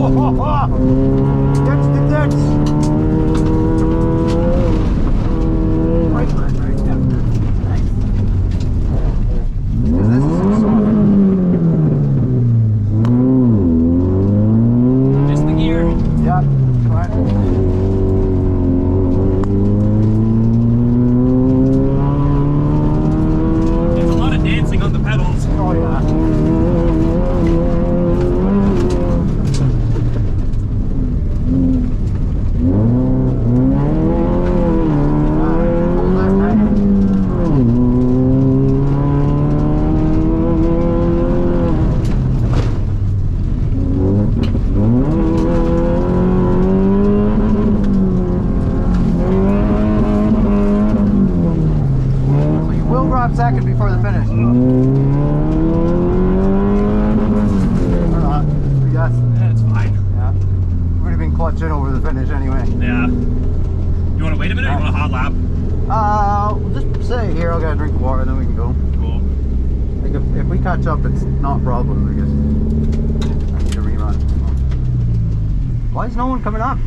Ditch the ditch. Right, yeah. Nice. Because this is so soft. Just the gear. Yeah, fine. There's a lot of dancing on the pedals. Oh yeah. Second before the finish. Or not. Yes. Yeah, it's fine. Yeah. Would have been clutching over the finish anyway. Yeah. You want to wait a minute or you want a hot lap? We'll just say here, I'll get a drink of water and then we can go. Cool. Like if we catch up, it's not a problem because I need a rerun. Why is no one coming up?